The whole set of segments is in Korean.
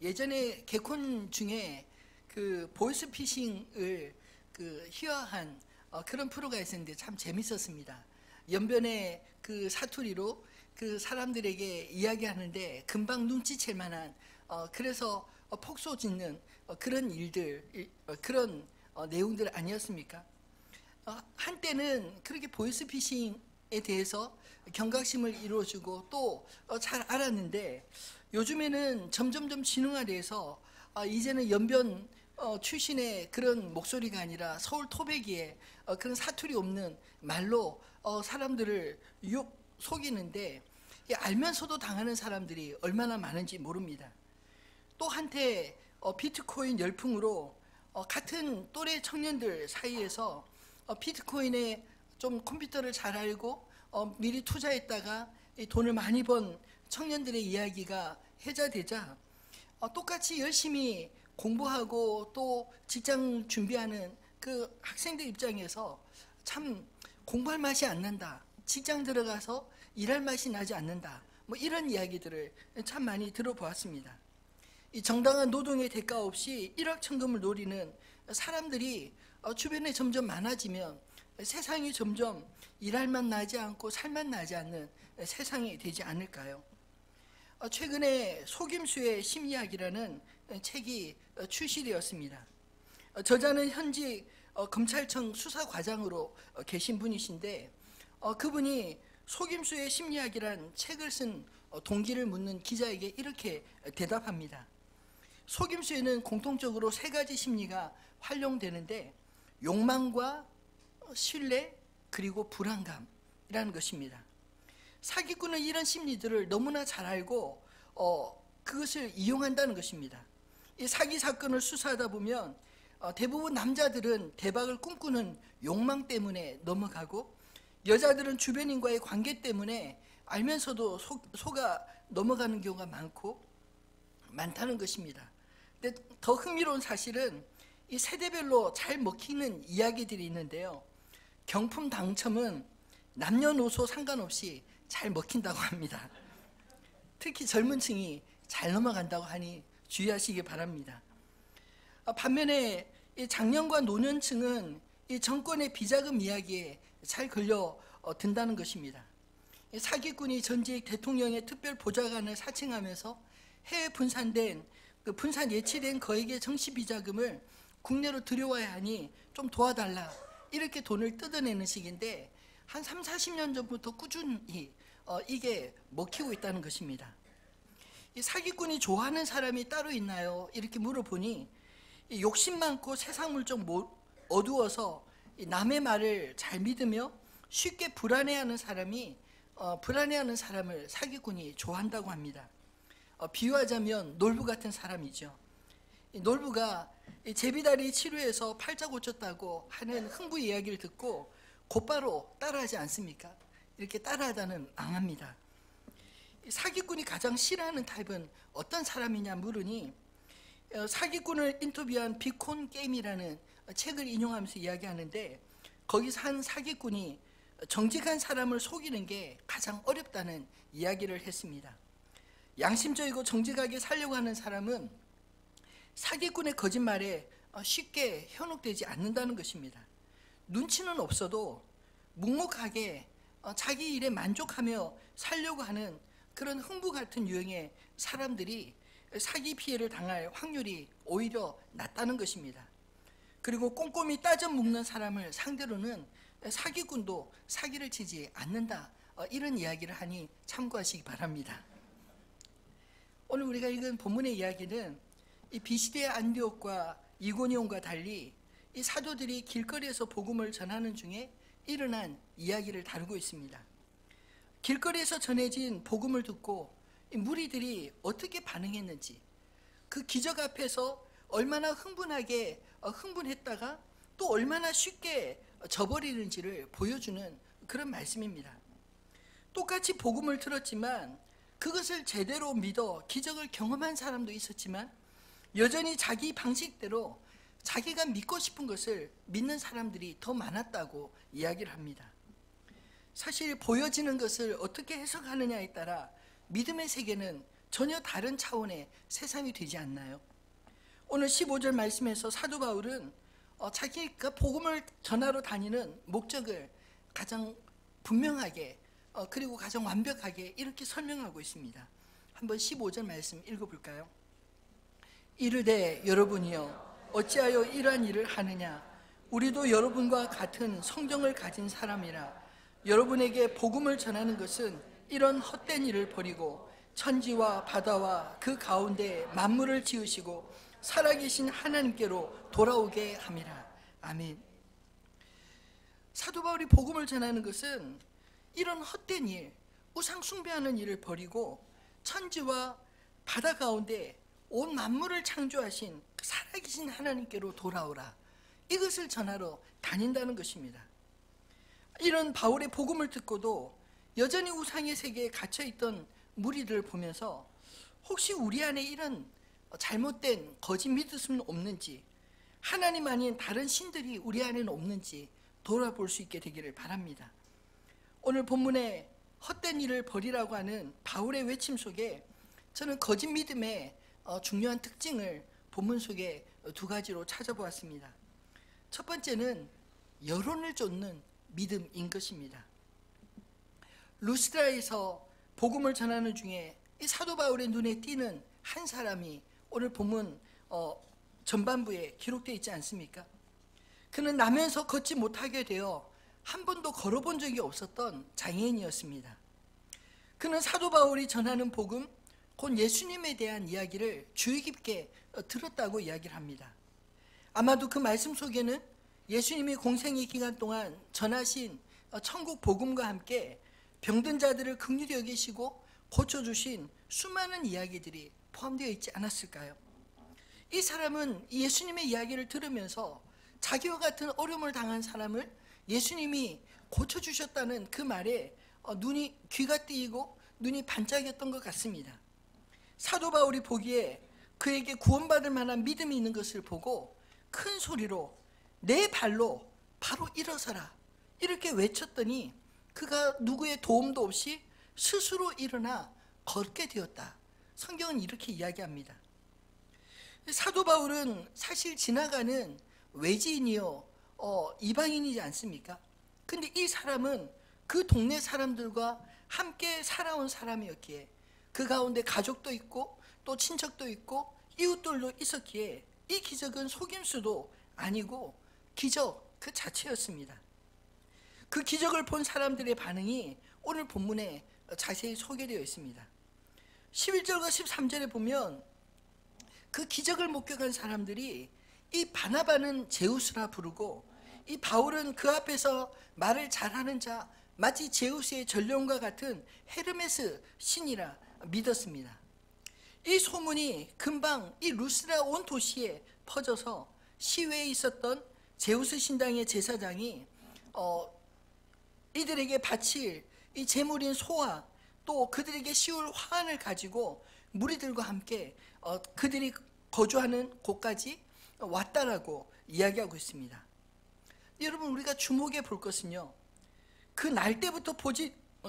예전에 개콘 중에 그 보이스피싱을 그 희화한 그런 프로가 있었는데 참 재밌었습니다. 연변의 그 사투리로 그 사람들에게 이야기하는데 금방 눈치챌 만한 그래서 폭소 짓는 그런 일들, 그런 내용들 아니었습니까? 한때는 그렇게 보이스피싱에 대해서 경각심을 이루어주고 또 잘 알았는데 요즘에는 점점점 진흥화돼서 이제는 연변 출신의 그런 목소리가 아니라 서울 토백이의 그런 사투리 없는 말로 사람들을 속이는데 알면서도 당하는 사람들이 얼마나 많은지 모릅니다. 또 한때 비트코인 열풍으로 같은 또래 청년들 사이에서 비트코인에 좀 컴퓨터를 잘 알고 미리 투자했다가 돈을 많이 번 청년들의 이야기가 해자되자 똑같이 열심히 공부하고 또 직장 준비하는 그 학생들 입장에서 참 공부할 맛이 안 난다, 직장 들어가서 일할 맛이 나지 않는다, 뭐 이런 이야기들을 참 많이 들어보았습니다. 이 정당한 노동의 대가 없이 일확천금을 노리는 사람들이 주변에 점점 많아지면 세상이 점점 일할 맛 나지 않고 살 맛 나지 않는 세상이 되지 않을까요? 최근에 속임수의 심리학이라는 책이 출시되었습니다. 저자는 현직 검찰청 수사과장으로 계신 분이신데 그분이 속임수의 심리학이란 책을 쓴 동기를 묻는 기자에게 이렇게 대답합니다. 속임수에는 공통적으로 세 가지 심리가 활용되는데 욕망과 신뢰 그리고 불안감이라는 것입니다. 사기꾼은 이런 심리들을 너무나 잘 알고 그것을 이용한다는 것입니다. 이 사기 사건을 수사하다 보면 대부분 남자들은 대박을 꿈꾸는 욕망 때문에 넘어가고 여자들은 주변인과의 관계 때문에 알면서도 속아 넘어가는 경우가 많다는 것입니다. 근데 더 흥미로운 사실은 이 세대별로 잘 먹히는 이야기들이 있는데요. 경품 당첨은 남녀노소 상관없이 잘 먹힌다고 합니다. 특히 젊은 층이 잘 넘어간다고 하니 주의하시기 바랍니다. 반면에 이 장년과 노년층은 이 정권의 비자금 이야기에 잘 걸려 든다는 것입니다. 사기꾼이 전직 대통령의 특별 보좌관을 사칭하면서 해외 분산된 분산 예치된 거액의 정치 비자금을 국내로 들여와야 하니 좀 도와달라, 이렇게 돈을 뜯어내는 식인데 한 3, 40년 전부터 꾸준히 이게 먹히고 있다는 것입니다. 이 사기꾼이 좋아하는 사람이 따로 있나요? 이렇게 물어보니 욕심 많고 세상물 좀 어두워서 남의 말을 잘 믿으며 쉽게 불안해하는 사람을 사기꾼이 좋아한다고 합니다. 비유하자면 놀부 같은 사람이죠. 놀부가 제비다리 치료해서 팔자 고쳤다고 하는 흥부 이야기를 듣고 곧바로 따라하지 않습니까? 이렇게 따라하다는 망합니다. 사기꾼이 가장 싫어하는 타입은 어떤 사람이냐 물으니 사기꾼을 인터뷰한 비콘 게임이라는 책을 인용하면서 이야기하는데 거기서 한 사기꾼이 정직한 사람을 속이는 게 가장 어렵다는 이야기를 했습니다. 양심적이고 정직하게 살려고 하는 사람은 사기꾼의 거짓말에 쉽게 현혹되지 않는다는 것입니다. 눈치는 없어도 묵묵하게 자기 일에 만족하며 살려고 하는 그런 흥부 같은 유형의 사람들이 사기 피해를 당할 확률이 오히려 낮다는 것입니다. 그리고 꼼꼼히 따져 묵는 사람을 상대로는 사기꾼도 사기를 치지 않는다, 이런 이야기를 하니 참고하시기 바랍니다. 오늘 우리가 읽은 본문의 이야기는 이 비시대의 안디옥과 이고니온과 달리 이 사도들이 길거리에서 복음을 전하는 중에 일어난 이야기를 다루고 있습니다. 길거리에서 전해진 복음을 듣고 이 무리들이 어떻게 반응했는지, 그 기적 앞에서 얼마나 흥분했다가 또 얼마나 쉽게 져버리는지를 보여주는 그런 말씀입니다. 똑같이 복음을 들었지만 그것을 제대로 믿어 기적을 경험한 사람도 있었지만 여전히 자기 방식대로 자기가 믿고 싶은 것을 믿는 사람들이 더 많았다고 이야기를 합니다. 사실 보여지는 것을 어떻게 해석하느냐에 따라 믿음의 세계는 전혀 다른 차원의 세상이 되지 않나요? 오늘 15절 말씀에서 사도 바울은 자기가 복음을 전하러 다니는 목적을 가장 분명하게 그리고 가장 완벽하게 이렇게 설명하고 있습니다. 한번 15절 말씀 읽어볼까요? 이르되 여러분이여 어찌하여 이러한 일을 하느냐? 우리도 여러분과 같은 성경을 가진 사람이라. 여러분에게 복음을 전하는 것은 이런 헛된 일을 버리고 천지와 바다와 그 가운데 만물을 지으시고 살아계신 하나님께로 돌아오게 함이라. 아멘. 사도 바울이 복음을 전하는 것은 이런 헛된 일, 우상 숭배하는 일을 버리고 천지와 바다 가운데 온 만물을 창조하신 그 살아계신 하나님께로 돌아오라, 이것을 전하러 다닌다는 것입니다. 이런 바울의 복음을 듣고도 여전히 우상의 세계에 갇혀있던 무리들을 보면서 혹시 우리 안에 이런 잘못된 거짓 믿음은 없는지, 하나님 아닌 다른 신들이 우리 안에는 없는지 돌아볼 수 있게 되기를 바랍니다. 오늘 본문에 헛된 일을 버리라고 하는 바울의 외침 속에 저는 거짓 믿음의 중요한 특징을 본문 속에 두 가지로 찾아보았습니다. 첫 번째는 여론을 쫓는 믿음인 것입니다. 루스드라에서 복음을 전하는 중에 이 사도 바울의 눈에 띄는 한 사람이 오늘 본문 전반부에 기록되어 있지 않습니까? 그는 나면서 걷지 못하게 되어 한 번도 걸어본 적이 없었던 장애인이었습니다. 그는 사도 바울이 전하는 복음, 곧 예수님에 대한 이야기를 주의 깊게 들었다고 이야기를 합니다. 아마도 그 말씀 속에는 예수님이 공생의 기간 동안 전하신 천국 복음과 함께 병든 자들을 긍휼히 여기시고 고쳐주신 수많은 이야기들이 포함되어 있지 않았을까요? 이 사람은 예수님의 이야기를 들으면서 자기와 같은 어려움을 당한 사람을 예수님이 고쳐주셨다는 그 말에 귀가 띄이고 눈이 반짝였던 것 같습니다. 사도 바울이 보기에 그에게 구원받을 만한 믿음이 있는 것을 보고 큰 소리로 내 발로 바로 일어서라, 이렇게 외쳤더니 그가 누구의 도움도 없이 스스로 일어나 걷게 되었다. 성경은 이렇게 이야기합니다. 사도 바울은 사실 지나가는 외지인이요 이방인이지 않습니까? 근데 이 사람은 그 동네 사람들과 함께 살아온 사람이었기에 그 가운데 가족도 있고 또 친척도 있고 이웃들도 있었기에 이 기적은 속임수도 아니고 기적 그 자체였습니다. 그 기적을 본 사람들의 반응이 오늘 본문에 자세히 소개되어 있습니다. 11절과 13절에 보면 그 기적을 목격한 사람들이 이 바나바는 제우스라 부르고 이 바울은 그 앞에서 말을 잘하는 자, 마치 제우스의 전령과 같은 헤르메스 신이라 믿었습니다. 이 소문이 금방 이 루스드라 온 도시에 퍼져서 시외에 있었던 제우스 신당의 제사장이 이들에게 바칠 이 제물인 소와 또 그들에게 씌울 화환을 가지고 무리들과 함께 그들이 거주하는 곳까지 왔다라고 이야기하고 있습니다. 여러분, 우리가 주목해 볼 것은요, 그 날 때부터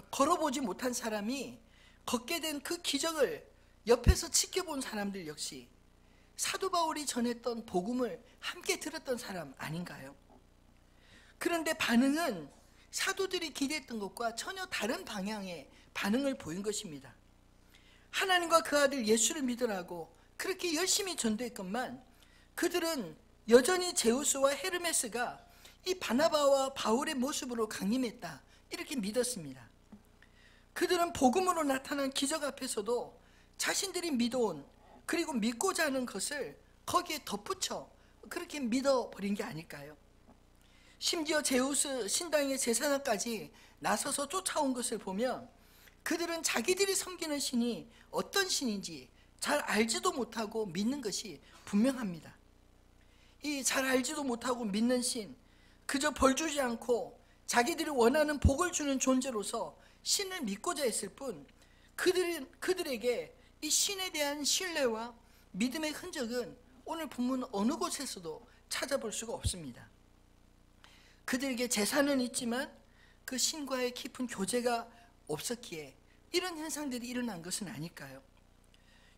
걸어보지 못한 사람이 걷게 된 그 기적을 옆에서 지켜본 사람들 역시 사도 바울이 전했던 복음을 함께 들었던 사람 아닌가요? 그런데 반응은 사도들이 기대했던 것과 전혀 다른 방향의 반응을 보인 것입니다. 하나님과 그 아들 예수를 믿으라고 그렇게 열심히 전도했건만 그들은 여전히 제우스와 헤르메스가 이 바나바와 바울의 모습으로 강림했다, 이렇게 믿었습니다. 그들은 복음으로 나타난 기적 앞에서도 자신들이 믿어온 그리고 믿고자 하는 것을 거기에 덧붙여 그렇게 믿어버린 게 아닐까요? 심지어 제우스 신당의 제사장까지 나서서 쫓아온 것을 보면 그들은 자기들이 섬기는 신이 어떤 신인지 잘 알지도 못하고 믿는 것이 분명합니다. 이 잘 알지도 못하고 믿는 신, 그저 벌 주지 않고 자기들이 원하는 복을 주는 존재로서 신을 믿고자 했을 뿐 그들에게 이 신에 대한 신뢰와 믿음의 흔적은 오늘 본문 어느 곳에서도 찾아볼 수가 없습니다. 그들에게 제사는 있지만 그 신과의 깊은 교제가 없었기에 이런 현상들이 일어난 것은 아닐까요?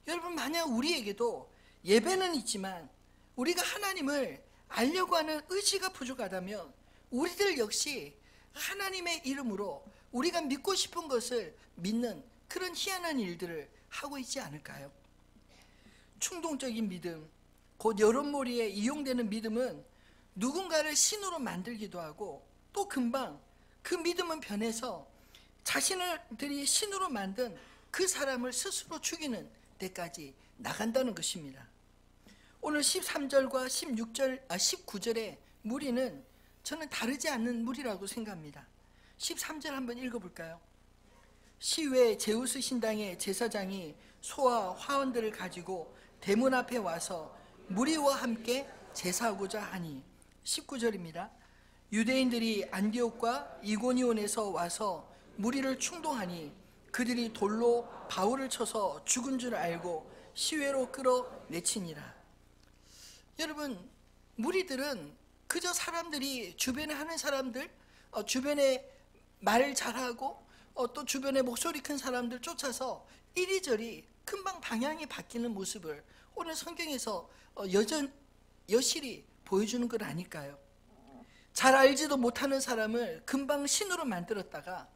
여러분, 만약 우리에게도 예배는 있지만 우리가 하나님을 알려고 하는 의지가 부족하다면 우리들 역시 하나님의 이름으로 우리가 믿고 싶은 것을 믿는 그런 희한한 일들을 하고 있지 않을까요? 충동적인 믿음, 곧 여론몰이에 이용되는 믿음은 누군가를 신으로 만들기도 하고 또 금방 그 믿음은 변해서 자신들이 신으로 만든 그 사람을 스스로 죽이는 데까지 나간다는 것입니다. 오늘 13절과 19절의 무리는 저는 다르지 않는 무리라고 생각합니다. 13절 한번 읽어볼까요? 시외 제우스 신당의 제사장이 소와 화원들을 가지고 대문 앞에 와서 무리와 함께 제사하고자 하니, 19절입니다. 유대인들이 안디옥과 이고니온에서 와서 무리를 충동하니 그들이 돌로 바울을 쳐서 죽은 줄 알고 시외로 끌어내치니라. 여러분, 무리들은 그저 사람들이 주변에 하는 사람들, 주변에 말 잘하고 또 주변에 목소리 큰 사람들 쫓아서 이리저리 금방 방향이 바뀌는 모습을 오늘 성경에서 여실히 보여주는 건 아닐까요? 잘 알지도 못하는 사람을 금방 신으로 만들었다가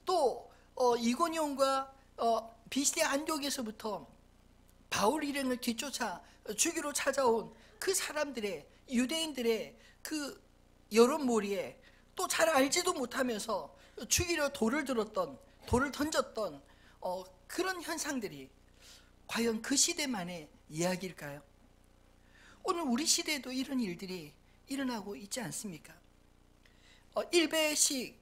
또 이고니온과 비시디아 안디옥에서부터 바울 일행을 뒤쫓아 죽이러 찾아온 그 사람들의, 유대인들의 그 여론몰이에 또 잘 알지도 못하면서 죽이려 돌을 던졌던 그런 현상들이 과연 그 시대만의 이야기일까요? 오늘 우리 시대에도 이런 일들이 일어나고 있지 않습니까? 일베식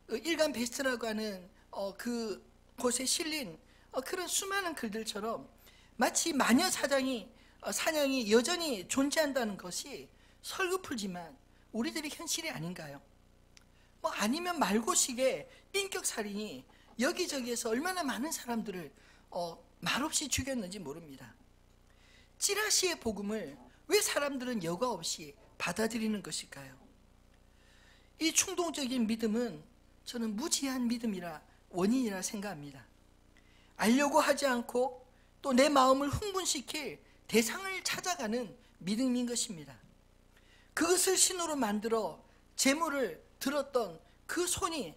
일간 베스트라고 하는 그 곳에 실린 그런 수많은 글들처럼 마치 마녀 사냥이 여전히 존재한다는 것이 설교풀지만 우리들의 현실이 아닌가요? 아니면 말고식의 인격살인이 여기저기에서 얼마나 많은 사람들을 말없이 죽였는지 모릅니다. 찌라시의 복음을 왜 사람들은 여과 없이 받아들이는 것일까요? 이 충동적인 믿음은 저는 무지한 믿음이라 원인이라 생각합니다. 알려고 하지 않고 또 내 마음을 흥분시킬 대상을 찾아가는 믿음인 것입니다. 그것을 신으로 만들어 재물을 들었던 그 손이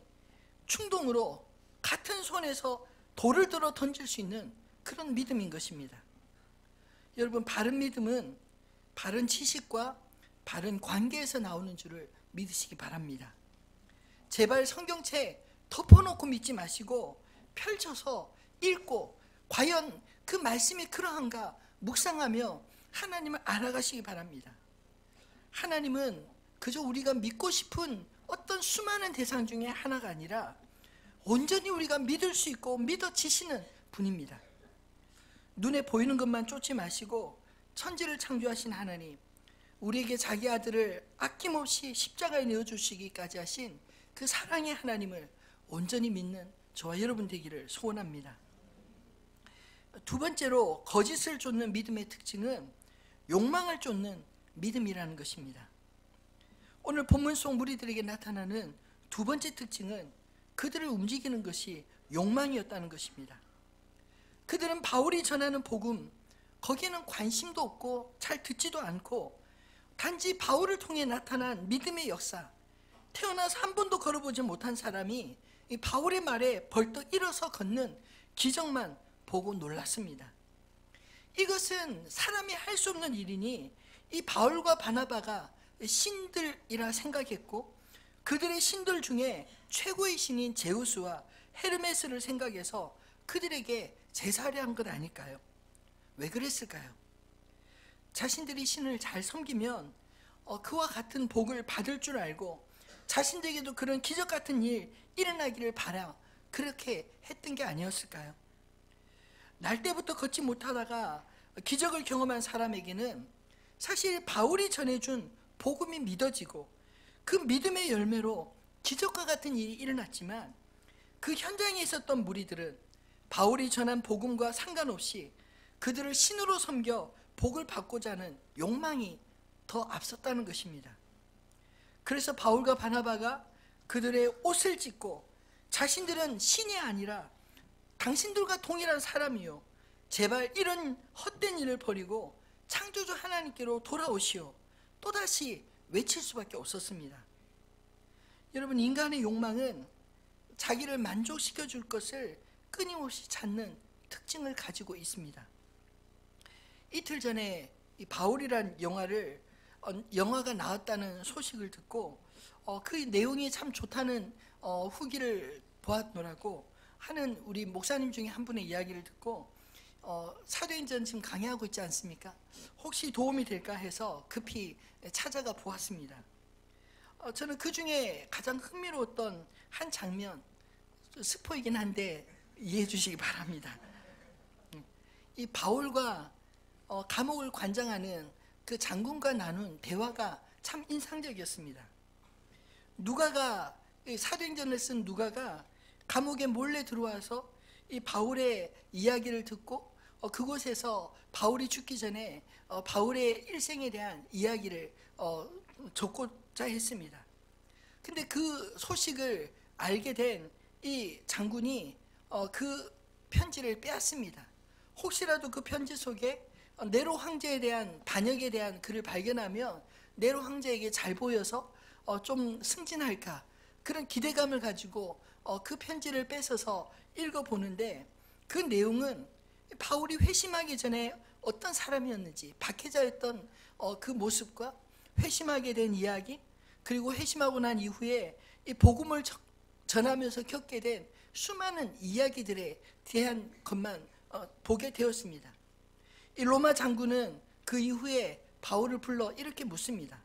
충동으로 같은 손에서 돌을 들어 던질 수 있는 그런 믿음인 것입니다. 여러분, 바른 믿음은 바른 지식과 바른 관계에서 나오는 줄을 믿으시기 바랍니다. 제발 성경책 덮어놓고 믿지 마시고 펼쳐서 읽고 과연 그 말씀이 그러한가 묵상하며 하나님을 알아가시기 바랍니다. 하나님은 그저 우리가 믿고 싶은 어떤 수많은 대상 중에 하나가 아니라 온전히 우리가 믿을 수 있고 믿어지시는 분입니다. 눈에 보이는 것만 쫓지 마시고 천지를 창조하신 하나님, 우리에게 자기 아들을 아낌없이 십자가에 내어주시기까지 하신 그 사랑의 하나님을 온전히 믿는 저와 여러분 되기를 소원합니다. 두 번째로 거짓을 쫓는 믿음의 특징은 욕망을 쫓는 믿음이라는 것입니다. 오늘 본문 속 무리들에게 나타나는 두 번째 특징은 그들을 움직이는 것이 욕망이었다는 것입니다. 그들은 바울이 전하는 복음, 거기에는 관심도 없고 잘 듣지도 않고 단지 바울을 통해 나타난 믿음의 역사, 태어나서 한 번도 걸어보지 못한 사람이 이 바울의 말에 벌떡 일어서 걷는 기적만 보고 놀랐습니다. 이것은 사람이 할 수 없는 일이니 이 바울과 바나바가 신들이라 생각했고 그들의 신들 중에 최고의 신인 제우스와 헤르메스를 생각해서 그들에게 제사를 한 것 아닐까요? 왜 그랬을까요? 자신들이 신을 잘 섬기면 그와 같은 복을 받을 줄 알고 자신들에게도 그런 기적 같은 일 일어나기를 바라 그렇게 했던 게 아니었을까요? 날 때부터 걷지 못하다가 기적을 경험한 사람에게는 사실 바울이 전해준 복음이 믿어지고 그 믿음의 열매로 기적과 같은 일이 일어났지만 그 현장에 있었던 무리들은 바울이 전한 복음과 상관없이 그들을 신으로 섬겨 복을 받고자 하는 욕망이 더 앞섰다는 것입니다. 그래서 바울과 바나바가 그들의 옷을 찢고 자신들은 신이 아니라 당신들과 동일한 사람이요 제발 이런 헛된 일을 버리고 창조주 하나님께로 돌아오시오. 또다시 외칠 수밖에 없었습니다. 여러분, 인간의 욕망은 자기를 만족시켜 줄 것을 끊임없이 찾는 특징을 가지고 있습니다. 이틀 전에 이 바울이란 영화가 나왔다는 소식을 듣고 그 내용이 참 좋다는 후기를 보았노라고 하는 우리 목사님 중에 한 분의 이야기를 듣고 사도행전 지금 강의하고 있지 않습니까? 혹시 도움이 될까 해서 급히 찾아가 보았습니다. 저는 그 중에 가장 흥미로웠던 한 장면, 스포이긴 한데 이해해 주시기 바랍니다. 이 바울과 감옥을 관장하는 그 장군과 나눈 대화가 참 인상적이었습니다. 누가가, 사도행전을 쓴 누가가 감옥에 몰래 들어와서 이 바울의 이야기를 듣고 그곳에서 바울이 죽기 전에 바울의 일생에 대한 이야기를 적고자 했습니다. 근데 그 소식을 알게 된 이 장군이 그 편지를 빼앗습니다. 혹시라도 그 편지 속에 네로 황제에 대한 반역에 대한 글을 발견하면 네로 황제에게 잘 보여서 좀 승진할까, 그런 기대감을 가지고 그 편지를 뺏어서 읽어보는데, 그 내용은 바울이 회심하기 전에 어떤 사람이었는지, 박해자였던 그 모습과 회심하게 된 이야기, 그리고 회심하고 난 이후에 이 복음을 전하면서 겪게 된 수많은 이야기들에 대한 것만 보게 되었습니다. 이 로마 장군은 그 이후에 바울을 불러 이렇게 묻습니다.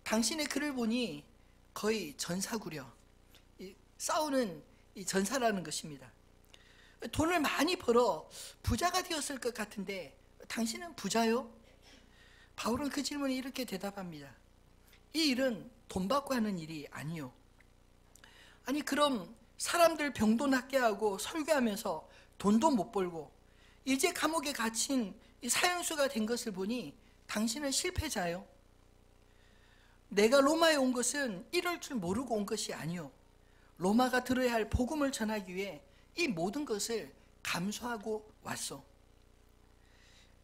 당신의 글을 보니 거의 전사구려, 싸우는 이 전사라는 것입니다. 돈을 많이 벌어 부자가 되었을 것 같은데 당신은 부자요? 바울은 그 질문에 이렇게 대답합니다. 이 일은 돈 받고 하는 일이 아니요. 아니, 그럼 사람들 병도 낫게 하고 설교하면서 돈도 못 벌고 이제 감옥에 갇힌 사형수가 된 것을 보니 당신은 실패자요. 내가 로마에 온 것은 이럴 줄 모르고 온 것이 아니요, 로마가 들어야 할 복음을 전하기 위해 이 모든 것을 감수하고 왔소.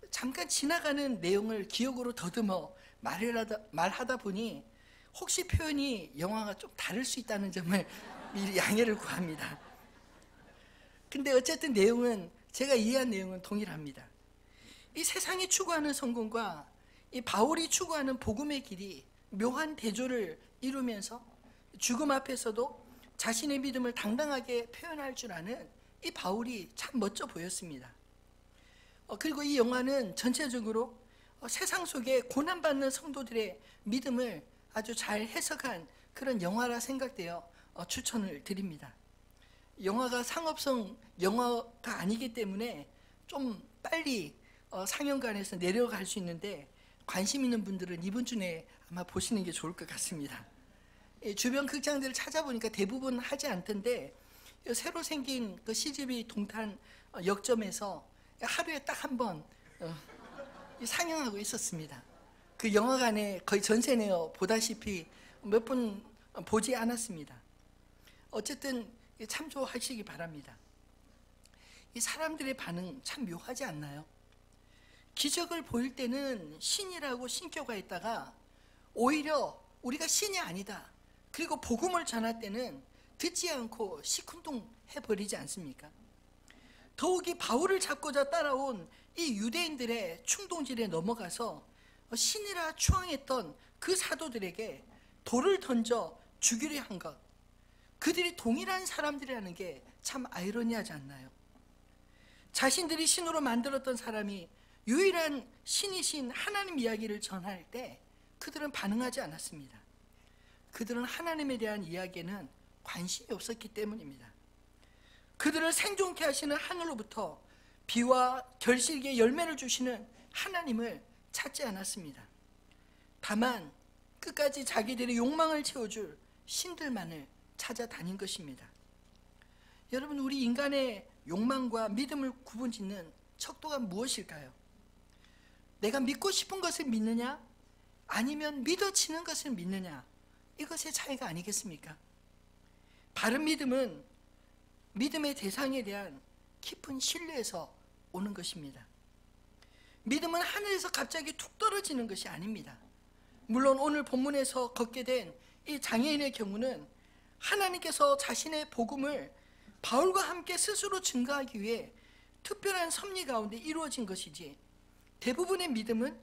잠깐 지나가는 내용을 기억으로 더듬어 말하다 보니 혹시 표현이 영화가 좀 다를 수 있다는 점을 미리 양해를 구합니다. 근데 어쨌든 내용은, 제가 이해한 내용은 동일합니다. 이 세상이 추구하는 성공과 이 바울이 추구하는 복음의 길이 묘한 대조를 이루면서 죽음 앞에서도 자신의 믿음을 당당하게 표현할 줄 아는 이 바울이 참 멋져 보였습니다. 그리고 이 영화는 전체적으로 세상 속에 고난받는 성도들의 믿음을 아주 잘 해석한 그런 영화라 생각되어 추천을 드립니다. 영화가 상업성 영화가 아니기 때문에 좀 빨리 상영관에서 내려갈 수 있는데, 관심 있는 분들은 이번 주 내에 아마 보시는 게 좋을 것 같습니다. 주변 극장들을 찾아보니까 대부분 하지 않던데, 새로 생긴 그 CGV 동탄 역점에서 하루에 딱 한 번 상영하고 있었습니다. 그 영화관에 거의 전세 내어 보다시피 몇 번 보지 않았습니다. 어쨌든 참조하시기 바랍니다. 이 사람들의 반응 참 묘하지 않나요? 기적을 보일 때는 신이라고 신격화 했다가 오히려 우리가 신이 아니다, 그리고 복음을 전할 때는 듣지 않고 시큰둥해버리지 않습니까? 더욱이 바울을 잡고자 따라온 이 유대인들의 충동질에 넘어가서 신이라 추앙했던 그 사도들에게 돌을 던져 죽이려 한 것, 그들이 동일한 사람들이라는 게 참 아이러니하지 않나요? 자신들이 신으로 만들었던 사람이 유일한 신이신 하나님 이야기를 전할 때 그들은 반응하지 않았습니다. 그들은 하나님에 대한 이야기에는 관심이 없었기 때문입니다. 그들을 생존케 하시는 하늘로부터 비와 결실기에 열매를 주시는 하나님을 찾지 않았습니다. 다만 끝까지 자기들의 욕망을 채워줄 신들만을 찾아다닌 것입니다. 여러분, 우리 인간의 욕망과 믿음을 구분짓는 척도가 무엇일까요? 내가 믿고 싶은 것을 믿느냐, 아니면 믿어지는 것을 믿느냐, 이것의 차이가 아니겠습니까? 바른 믿음은 믿음의 대상에 대한 깊은 신뢰에서 오는 것입니다. 믿음은 하늘에서 갑자기 툭 떨어지는 것이 아닙니다. 물론 오늘 본문에서 걷게 된 이 장애인의 경우는 하나님께서 자신의 복음을 바울과 함께 스스로 증거하기 위해 특별한 섭리 가운데 이루어진 것이지, 대부분의 믿음은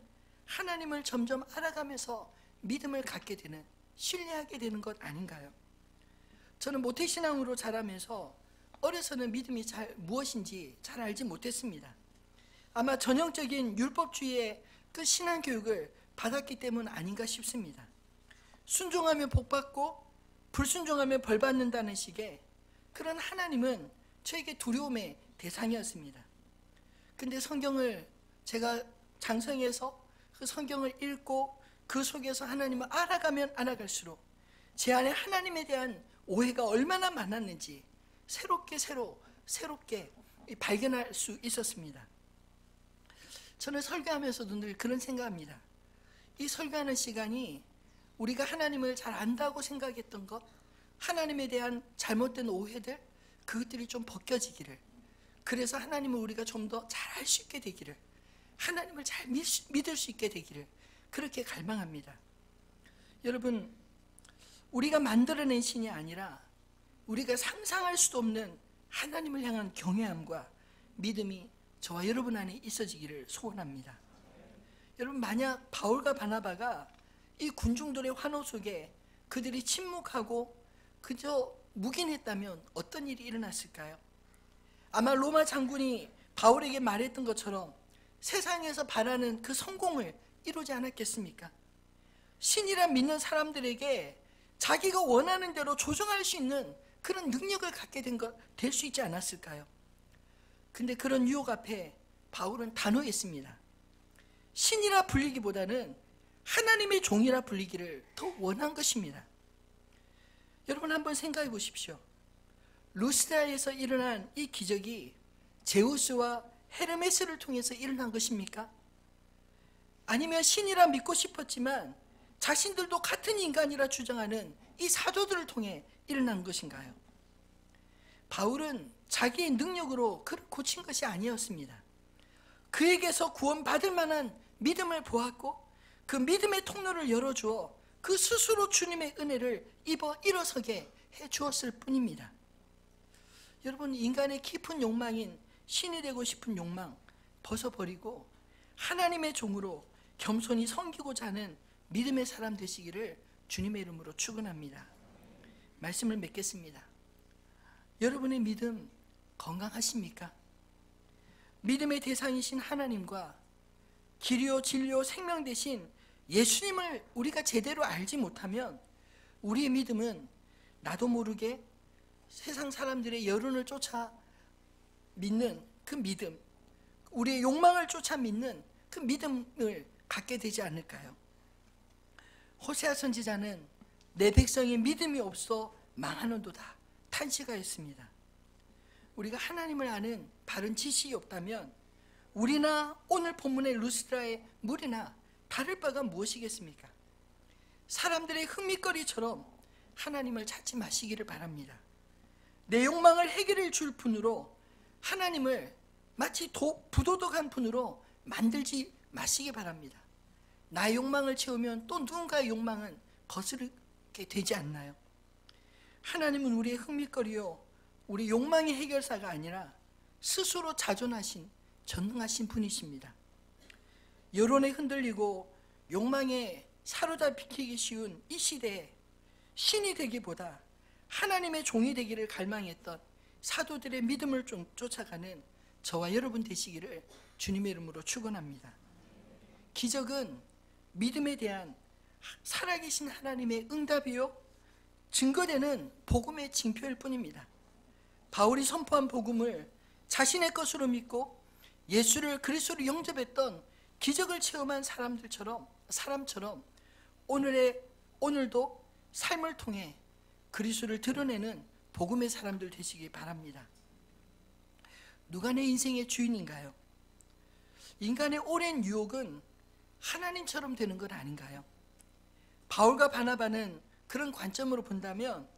하나님을 점점 알아가면서 믿음을 갖게 되는, 신뢰하게 되는 것 아닌가요? 저는 모태신앙으로 자라면서 어려서는 믿음이 무엇인지 잘 알지 못했습니다. 아마 전형적인 율법주의의 그 신앙교육을 받았기 때문 아닌가 싶습니다. 순종하면 복받고 불순종하면 벌받는다는 식의 그런 하나님은 저에게 두려움의 대상이었습니다. 근데 성경을 제가 장성해서 그 성경을 읽고 그 속에서 하나님을 알아가면 알아갈수록 제 안에 하나님에 대한 오해가 얼마나 많았는지 새롭게 발견할 수 있었습니다. 저는 설교하면서도 늘 그런 생각합니다. 이 설교하는 시간이 우리가 하나님을 잘 안다고 생각했던 것, 하나님에 대한 잘못된 오해들, 그것들이 좀 벗겨지기를, 그래서 하나님을 우리가 좀 더 잘 알 수 있게 되기를, 하나님을 잘 믿을 수 있게 되기를 그렇게 갈망합니다. 여러분, 우리가 만들어낸 신이 아니라 우리가 상상할 수도 없는 하나님을 향한 경외함과 믿음이 저와 여러분 안에 있어지기를 소원합니다. 여러분, 만약 바울과 바나바가 이 군중들의 환호 속에 그들이 침묵하고 그저 묵인했다면 어떤 일이 일어났을까요? 아마 로마 장군이 바울에게 말했던 것처럼 세상에서 바라는 그 성공을 이루지 않았겠습니까? 신이라 믿는 사람들에게 자기가 원하는 대로 조정할 수 있는 그런 능력을 갖게 될 수 있지 않았을까요? 근데 그런 유혹 앞에 바울은 단호했습니다. 신이라 불리기보다는 하나님의 종이라 불리기를 더 원한 것입니다. 여러분, 한번 생각해 보십시오. 루스드라에서 일어난 이 기적이 제우스와 헤르메스를 통해서 일어난 것입니까? 아니면 신이라 믿고 싶었지만 자신들도 같은 인간이라 주장하는 이 사도들을 통해 일어난 것인가요? 바울은 자기의 능력으로 그를 고친 것이 아니었습니다. 그에게서 구원받을 만한 믿음을 보았고 그 믿음의 통로를 열어주어 그 스스로 주님의 은혜를 입어 일어서게 해주었을 뿐입니다. 여러분, 인간의 깊은 욕망인 신이 되고 싶은 욕망 벗어버리고 하나님의 종으로 겸손히 섬기고자 하는 믿음의 사람 되시기를 주님의 이름으로 축원합니다. 말씀을 맺겠습니다. 여러분의 믿음 건강하십니까? 믿음의 대상이신 하나님과 길이요 진리요 생명 되신 예수님을 우리가 제대로 알지 못하면 우리의 믿음은 나도 모르게 세상 사람들의 여론을 쫓아 믿는 그 믿음, 우리의 욕망을 쫓아 믿는 그 믿음을 갖게 되지 않을까요? 호세아 선지자는 내 백성이 믿음이 없어 망하는도다 탄식하였습니다. 우리가 하나님을 아는 바른 지식이 없다면 우리나 오늘 본문의 루스드라의 무리나 다를 바가 무엇이겠습니까? 사람들의 흥미거리처럼 하나님을 찾지 마시기를 바랍니다. 내 욕망을 해결해 줄 분으로 하나님을 마치 부도덕한 분으로 만들지 마시기 바랍니다. 나의 욕망을 채우면 또 누군가의 욕망은 거스르게 되지 않나요? 하나님은 우리의 흥미거리요 우리 욕망의 해결사가 아니라 스스로 자존하신 전능하신 분이십니다. 여론에 흔들리고 욕망에 사로잡히기 쉬운 이 시대에 신이 되기보다 하나님의 종이 되기를 갈망했던 사도들의 믿음을 좀 쫓아가는 저와 여러분 되시기를 주님의 이름으로 축원합니다. 기적은 믿음에 대한 살아계신 하나님의 응답이요 증거되는 복음의 징표일 뿐입니다. 바울이 선포한 복음을 자신의 것으로 믿고 예수를 그리스도로 영접했던 기적을 체험한 사람처럼 오늘도 삶을 통해 그리스도를 드러내는 복음의 사람들 되시기 바랍니다. 누가 내 인생의 주인인가요? 인간의 오랜 유혹은 하나님처럼 되는 것 아닌가요? 바울과 바나바는 그런 관점으로 본다면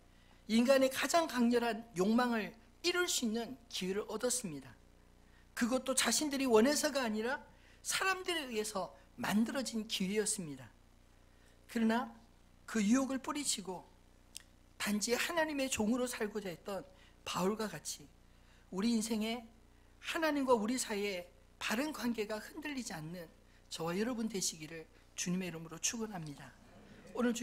인간의 가장 강렬한 욕망을 이룰 수 있는 기회를 얻었습니다. 그것도 자신들이 원해서가 아니라 사람들에 의해서 만들어진 기회였습니다. 그러나 그 유혹을 뿌리치고 단지 하나님의 종으로 살고자 했던 바울과 같이 우리 인생에 하나님과 우리 사이에 바른 관계가 흔들리지 않는 저와 여러분 되시기를 주님의 이름으로 축원합니다. 오늘